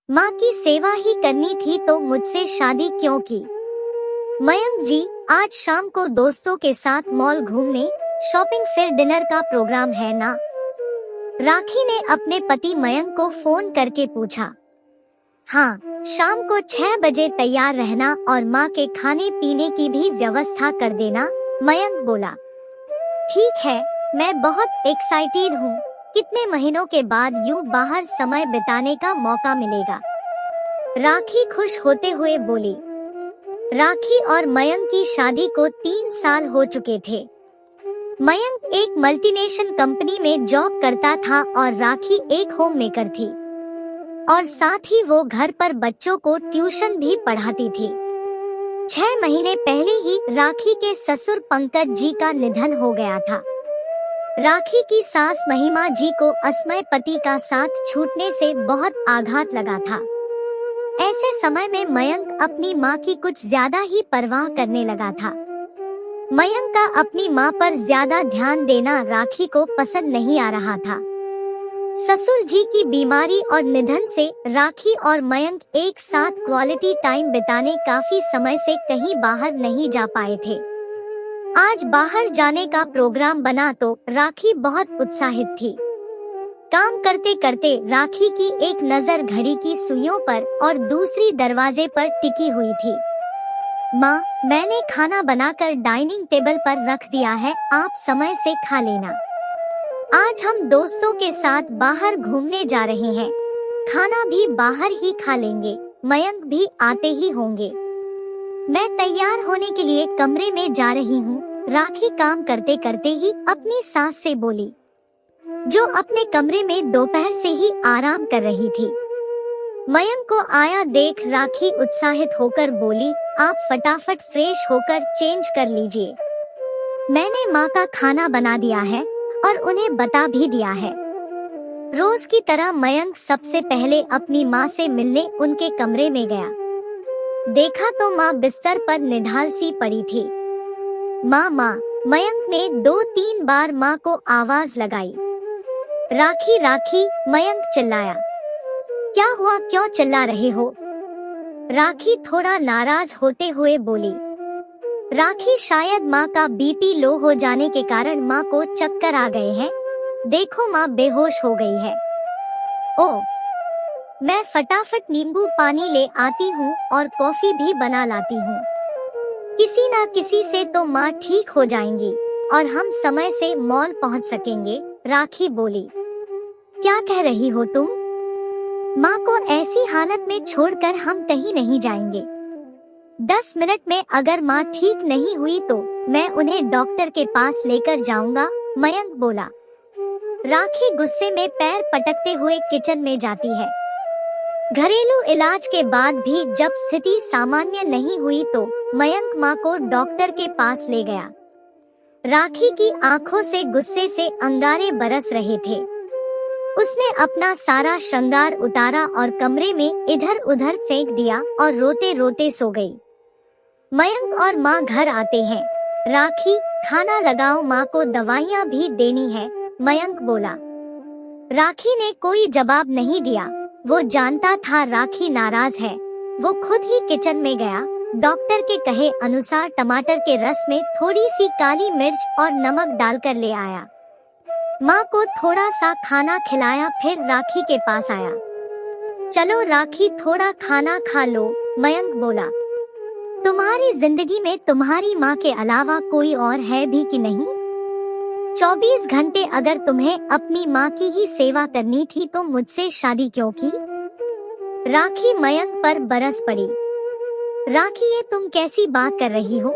माँ की सेवा ही करनी थी तो मुझसे शादी क्यों की? मयंक जी, आज शाम को दोस्तों के साथ मॉल घूमने, शॉपिंग फिर डिनर का प्रोग्राम है ना? राखी ने अपने पति मयंक को फोन करके पूछा। हाँ, शाम को 6 बजे तैयार रहना और माँ के खाने पीने की भी व्यवस्था कर देना, मयंक बोला। ठीक है, मैं बहुत एक्साइटेड हूँ। कितने महीनों के बाद यूं बाहर समय बिताने का मौका मिलेगा। राखी खुश होते हुए बोली। राखी और मयंक की शादी को 3 साल हो चुके थे। मयंक एक मल्टीनेशनल कंपनी में जॉब करता था और राखी एक होम मेकर थी और साथ ही वो घर पर बच्चों को ट्यूशन भी पढ़ाती थी। 6 महीने पहले ही राखी के ससुर पंकज जी का निधन हो गया था। राखी की सास महिमा जी को असमय पति का साथ छूटने से बहुत आघात लगा था। ऐसे समय में मयंक अपनी माँ की कुछ ज्यादा ही परवाह करने लगा था। मयंक का अपनी माँ पर ज्यादा ध्यान देना राखी को पसंद नहीं आ रहा था। ससुर जी की बीमारी और निधन से राखी और मयंक एक साथ क्वालिटी टाइम बिताने काफी समय से कहीं बाहर नहीं जा पाए थे। आज बाहर जाने का प्रोग्राम बना तो राखी बहुत उत्साहित थी। काम करते करते राखी की एक नजर घड़ी की सुइयों पर और दूसरी दरवाजे पर टिकी हुई थी। माँ, मैंने खाना बनाकर डाइनिंग टेबल पर रख दिया है, आप समय से खा लेना। आज हम दोस्तों के साथ बाहर घूमने जा रहे हैं। खाना भी बाहर ही खा लेंगे, मयंक भी आते ही होंगे। मैं तैयार होने के लिए कमरे में जा रही हूँ, राखी काम करते करते ही अपनी सास से बोली, जो अपने कमरे में दोपहर से ही आराम कर रही थी। मयंक को आया देख राखी उत्साहित होकर बोली, आप फटाफट फ्रेश होकर चेंज कर लीजिए। मैंने माँ का खाना बना दिया है और उन्हें बता भी दिया है। रोज की तरह मयंक सबसे पहले अपनी माँ से मिलने उनके कमरे में गया। देखा तो माँ बिस्तर पर निढाल सी पड़ी थी। माँ माँ, मयंक ने 2-3 बार माँ को आवाज लगाई। राखी राखी, मयंक चिल्लाया। क्या हुआ, क्यों चिल्ला रहे हो? राखी थोड़ा नाराज होते हुए बोली। राखी, शायद माँ का बीपी लो हो जाने के कारण माँ को चक्कर आ गए हैं। देखो माँ बेहोश हो गई है। ओह, मैं फटाफट नींबू पानी ले आती हूँ और कॉफी भी बना लाती हूँ। किसी ना किसी से तो माँ ठीक हो जाएंगी और हम समय से मॉल पहुँच सकेंगे, राखी बोली। क्या कह रही हो तुम? माँ को ऐसी हालत में छोड़कर हम कहीं नहीं जाएंगे। 10 मिनट में अगर माँ ठीक नहीं हुई तो मैं उन्हें डॉक्टर के पास लेकर जाऊंगा, मयंक बोला। राखी गुस्से में पैर पटकते हुए किचन में जाती है। घरेलू इलाज के बाद भी जब स्थिति सामान्य नहीं हुई तो मयंक माँ को डॉक्टर के पास ले गया। राखी की आंखों से गुस्से से अंगारे बरस रहे थे। उसने अपना सारा श्रृंगार उतारा और कमरे में इधर उधर फेंक दिया और रोते रोते सो गई। मयंक और माँ घर आते हैं। राखी, खाना लगाओ, माँ को दवाइयाँ भी देनी है, मयंक बोला। राखी ने कोई जवाब नहीं दिया। वो जानता था राखी नाराज है। वो खुद ही किचन में गया। डॉक्टर के कहे अनुसार टमाटर के रस में थोड़ी सी काली मिर्च और नमक डालकर ले आया। माँ को थोड़ा सा खाना खिलाया, फिर राखी के पास आया। चलो राखी, थोड़ा खाना खा लो, मयंक बोला। तुम्हारी जिंदगी में तुम्हारी माँ के अलावा कोई और है भी कि नहीं? 24 घंटे अगर तुम्हें अपनी माँ की ही सेवा करनी थी तो मुझसे शादी क्यों की? राखी मयंक पर बरस पड़ी। राखी, ये तुम कैसी बात कर रही हो?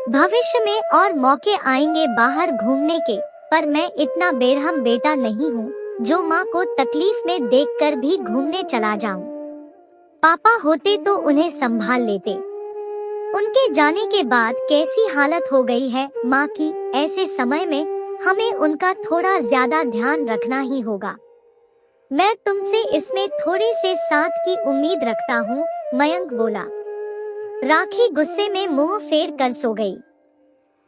भविष्य में और मौके आएंगे बाहर घूमने के, पर मैं इतना बेरहम बेटा नहीं हूँ जो माँ को तकलीफ में देखकर भी घूमने चला जाऊं। पापा होते तो उन्हें संभाल लेते। उनके जाने के बाद कैसी हालत हो गई है माँ की, ऐसे समय में हमें उनका थोड़ा ज्यादा ध्यान रखना ही होगा। मैं तुमसे इसमें थोड़े से साथ की उम्मीद रखता हूँ, मयंक बोला। राखी गुस्से में मुंह फेर कर सो गई।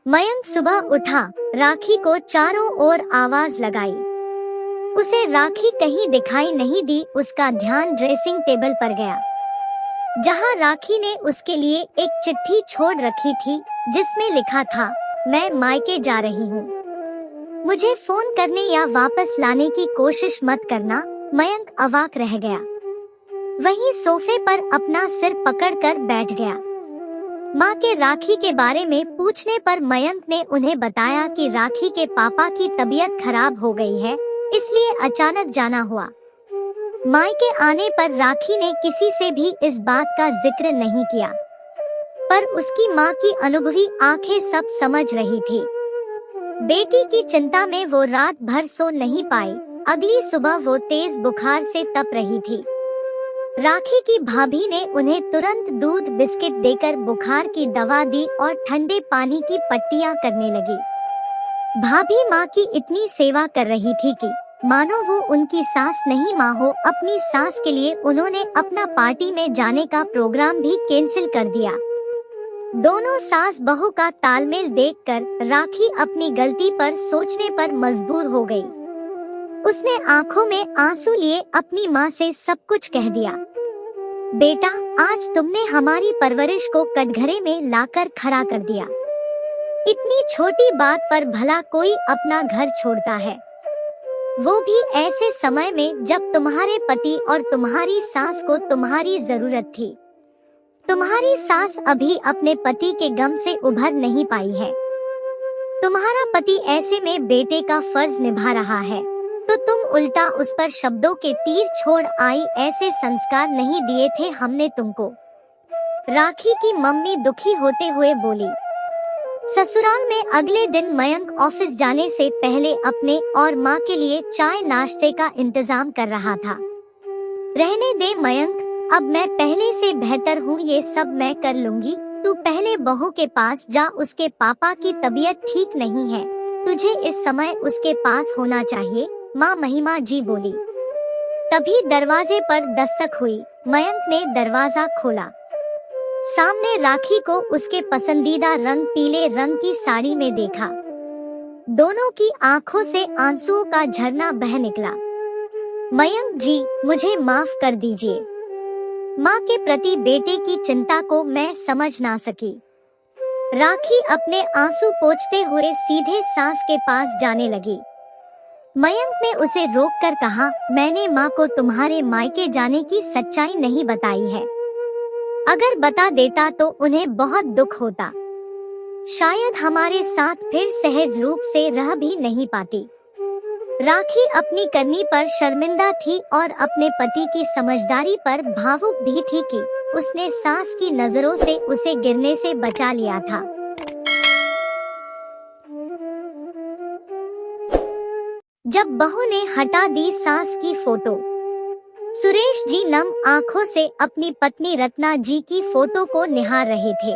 मयंक सुबह उठा, राखी को चारों ओर आवाज लगाई। उसे राखी कहीं दिखाई नहीं दी। उसका ध्यान ड्रेसिंग टेबल पर गया, जहां राखी ने उसके लिए एक चिट्ठी छोड़ रखी थी, जिसमें लिखा था, मैं मायके जा रही हूँ, मुझे फोन करने या वापस लाने की कोशिश मत करना। मयंक अवाक रह गया, वहीं सोफे पर अपना सिर पकड़कर बैठ गया। माँ के राखी के बारे में पूछने पर मयंक ने उन्हें बताया कि राखी के पापा की तबीयत खराब हो गई है, इसलिए अचानक जाना हुआ। मायके आने पर राखी ने किसी से भी इस बात का जिक्र नहीं किया, पर उसकी माँ की अनुभवी आंखें सब समझ रही थी। बेटी की चिंता में वो रात भर सो नहीं पाई। अगली सुबह वो तेज बुखार से तप रही थी। राखी की भाभी ने उन्हें तुरंत दूध बिस्किट देकर बुखार की दवा दी और ठंडे पानी की पट्टियां करने लगी। भाभी माँ की इतनी सेवा कर रही थी कि मानो वो उनकी सास नहीं माँ हो। अपनी सास के लिए उन्होंने अपना पार्टी में जाने का प्रोग्राम भी कैंसिल कर दिया। दोनों सास बहू का तालमेल देखकर राखी अपनी गलती पर सोचने पर मजबूर हो गई। उसने आंखों में आंसू लिए अपनी माँ से सब कुछ कह दिया। बेटा, आज तुमने हमारी परवरिश को कटघरे में लाकर खड़ा कर दिया। इतनी छोटी बात पर भला कोई अपना घर छोड़ता है, वो भी ऐसे समय में जब तुम्हारे पति और तुम्हारी सास को तुम्हारी जरूरत थी। तुम्हारी सास अभी अपने पति के गम से उभर नहीं पाई है। तुम्हारा पति ऐसे में बेटे का फर्ज निभा रहा है, तो तुम उल्टा उस पर शब्दों के तीर छोड़ आई। ऐसे संस्कार नहीं दिए थे हमने तुमको। राखी की मम्मी दुखी होते हुए बोली। ससुराल में अगले दिन मयंक ऑफिस जाने से पहले अपने और माँ के लिए चाय नाश्ते का इंतजाम कर रहा था। रहने दे मयंक, अब मैं पहले से बेहतर हूँ, ये सब मैं कर लूंगी। तू पहले बहू के पास जा, उसके पापा की तबीयत ठीक नहीं है, तुझे इस समय उसके पास होना चाहिए, माँ महिमा जी बोली। तभी दरवाजे पर दस्तक हुई। मयंक ने दरवाजा खोला। सामने राखी को उसके पसंदीदा रंग पीले रंग की साड़ी में देखा। दोनों की आंखों से आंसुओं का झरना बह निकला। मयंक जी, मुझे माफ कर दीजिए। माँ के प्रति बेटे की चिंता को मैं समझ ना सकी। राखी अपने आंसू पोंछते हुए सीधे सास के पास जाने लगी। मयंक ने उसे रोककर कहा, मैंने माँ को तुम्हारे मायके जाने की सच्चाई नहीं बताई है। अगर बता देता तो उन्हें बहुत दुख होता। शायद हमारे साथ फिर सहज रूप से रह भी नहीं पाती। राखी अपनी करनी पर शर्मिंदा थी और अपने पति की समझदारी पर भावुक भी थी कि उसने सास की नजरों से उसे गिरने से बचा लिया था। जब बहू ने हटा दी सास की फोटो, सुरेश जी नम आंखों से अपनी पत्नी रत्ना जी की फोटो को निहार रहे थे।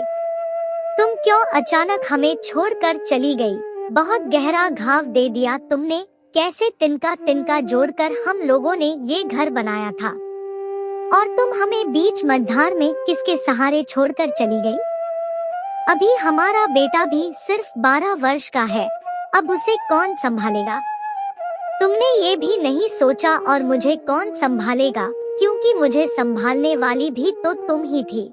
तुम क्यों अचानक हमें छोड़कर चली गई? बहुत गहरा घाव दे दिया तुमने। कैसे तिनका तिनका जोड़कर हम लोगों ने ये घर बनाया था, और तुम हमें बीच मझधार में किसके सहारे छोड़कर चली गई? अभी हमारा बेटा भी सिर्फ 12 वर्ष का है, अब उसे कौन संभालेगा? तुमने ये भी नहीं सोचा और मुझे कौन संभालेगा, क्योंकि मुझे संभालने वाली भी तो तुम ही थी।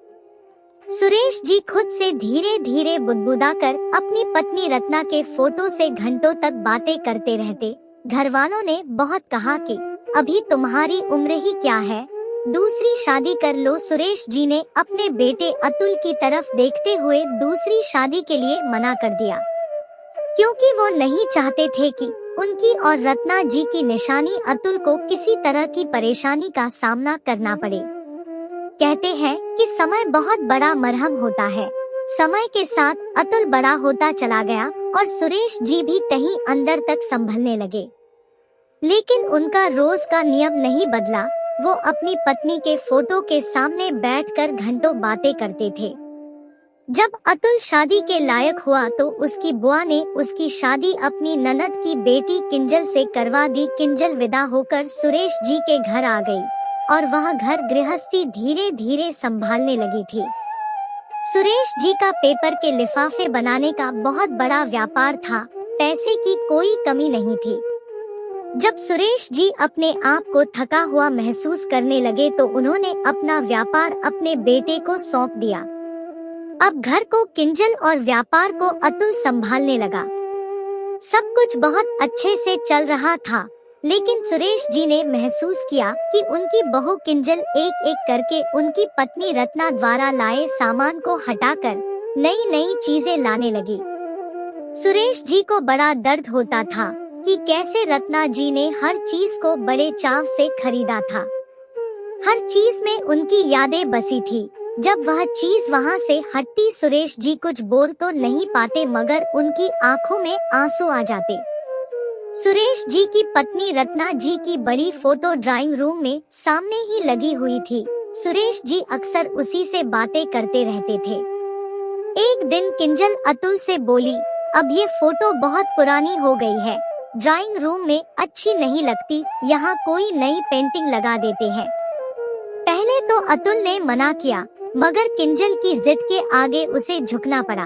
सुरेश जी खुद से धीरे धीरे बुदबुदाकर अपनी पत्नी रत्ना के फोटो से घंटों तक बातें करते रहते। घर वालों ने बहुत कहा कि अभी तुम्हारी उम्र ही क्या है, दूसरी शादी कर लो। सुरेश जी ने अपने बेटे अतुल की तरफ देखते हुए दूसरी शादी के लिए मना कर दिया, क्योंकि वो नहीं चाहते थे कि उनकी और रत्ना जी की निशानी अतुल को किसी तरह की परेशानी का सामना करना पड़े। कहते हैं कि समय बहुत बड़ा मरहम होता है। समय के साथ अतुल बड़ा होता चला गया और सुरेश जी भी कहीं अंदर तक संभलने लगे, लेकिन उनका रोज का नियम नहीं बदला। वो अपनी पत्नी के फोटो के सामने बैठकर घंटों बातें करते थे। जब अतुल शादी के लायक हुआ तो उसकी बुआ ने उसकी शादी अपनी ननद की बेटी किंजल से करवा दी। किंजल विदा होकर सुरेश जी के घर आ गई और वह घर गृहस्थी धीरे धीरे संभालने लगी थी। सुरेश जी का पेपर के लिफाफे बनाने का बहुत बड़ा व्यापार था, पैसे की कोई कमी नहीं थी। जब सुरेश जी अपने आप को थका हुआ महसूस करने लगे तो उन्होंने अपना व्यापार अपने बेटे को सौंप दिया। अब घर को किंजल और व्यापार को अतुल संभालने लगा। सब कुछ बहुत अच्छे से चल रहा था, लेकिन सुरेश जी ने महसूस किया कि उनकी बहू किंजल एक एक करके उनकी पत्नी रत्ना द्वारा लाए सामान को हटाकर नई नई चीजें लाने लगी। सुरेश जी को बड़ा दर्द होता था कि कैसे रत्ना जी ने हर चीज को बड़े चाव से खरीदा था। हर चीज में उनकी यादें बसी थी। जब वह चीज वहां से हटती सुरेश जी कुछ बोल तो नहीं पाते, मगर उनकी आंखों में आंसू आ जाते। सुरेश जी की पत्नी रत्ना जी की बड़ी फोटो ड्राइंग रूम में सामने ही लगी हुई थी। सुरेश जी अक्सर उसी से बातें करते रहते थे। एक दिन किंजल अतुल से बोली, अब ये फोटो बहुत पुरानी हो गई है, ड्राइंग रूम में अच्छी नहीं लगती, यहाँ कोई नई पेंटिंग लगा देते हैं। पहले तो अतुल ने मना किया, मगर किंजल की जिद के आगे उसे झुकना पड़ा।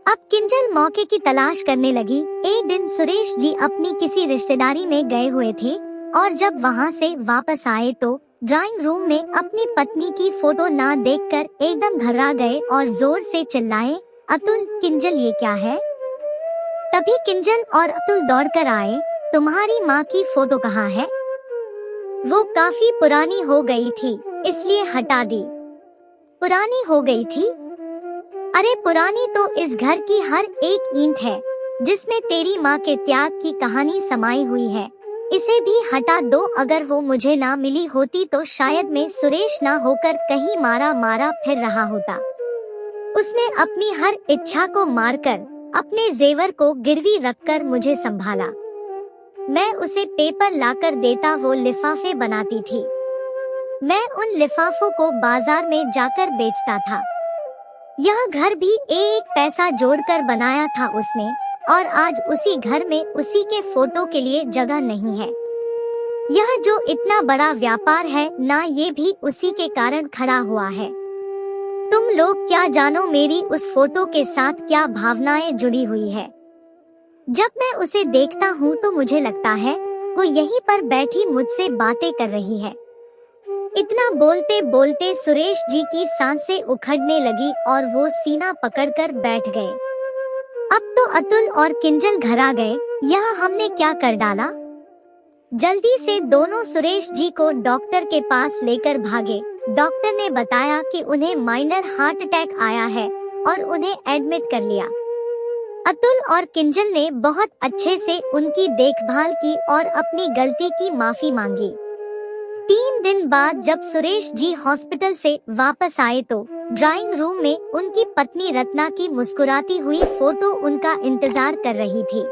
अब किंजल मौके की तलाश करने लगी। एक दिन सुरेश जी अपनी किसी रिश्तेदारी में गए हुए थे और जब वहाँ से वापस आए तो ड्राइंग रूम में अपनी पत्नी की फोटो ना देखकर एकदम घबरा गए और जोर से चिल्लाए, अतुल, किंजल, ये क्या है? तभी किंजल और अतुल दौड़कर आए। तुम्हारी माँ की फोटो कहाँ है? वो काफी पुरानी हो गई थी, इसलिए हटा दी। पुरानी हो गई थी? अरे पुरानी तो इस घर की हर एक ईंट है जिसमें तेरी माँ के त्याग की कहानी समाई हुई है। इसे भी हटा दो। अगर वो मुझे ना मिली होती तो शायद मैं सुरेश ना होकर कहीं मारा मारा फिर रहा होता। उसने अपनी हर इच्छा को मारकर अपने जेवर को गिरवी रखकर मुझे संभाला। मैं उसे पेपर लाकर देता, वो लिफाफे बनाती थी। मैं उन लिफाफों को बाजार में जाकर बेचता था। यह घर भी एक पैसा जोड़कर बनाया था उसने, और आज उसी घर में उसी के फोटो के लिए जगह नहीं है। यह जो इतना बड़ा व्यापार है ना, ये भी उसी के कारण खड़ा हुआ है। तुम लोग क्या जानो मेरी उस फोटो के साथ क्या भावनाएं जुड़ी हुई है। जब मैं उसे देखता हूँ तो मुझे लगता है वो यहीं पर बैठी मुझसे बातें कर रही है। इतना बोलते बोलते सुरेश जी की सांसें उखड़ने लगी और वो सीना पकड़कर बैठ गए। अब तो अतुल और किंजल घर आ गए। यह हमने क्या कर डाला? जल्दी से दोनों सुरेश जी को डॉक्टर के पास लेकर भागे। डॉक्टर ने बताया कि उन्हें माइनर हार्ट अटैक आया है और उन्हें एडमिट कर लिया। अतुल और किंजल ने बहुत अच्छे से उनकी देखभाल की और अपनी गलती की माफी मांगी। 3 दिन बाद जब सुरेश जी हॉस्पिटल से वापस आए तो ड्राइंग रूम में उनकी पत्नी रत्ना की मुस्कुराती हुई फोटो उनका इंतजार कर रही थी।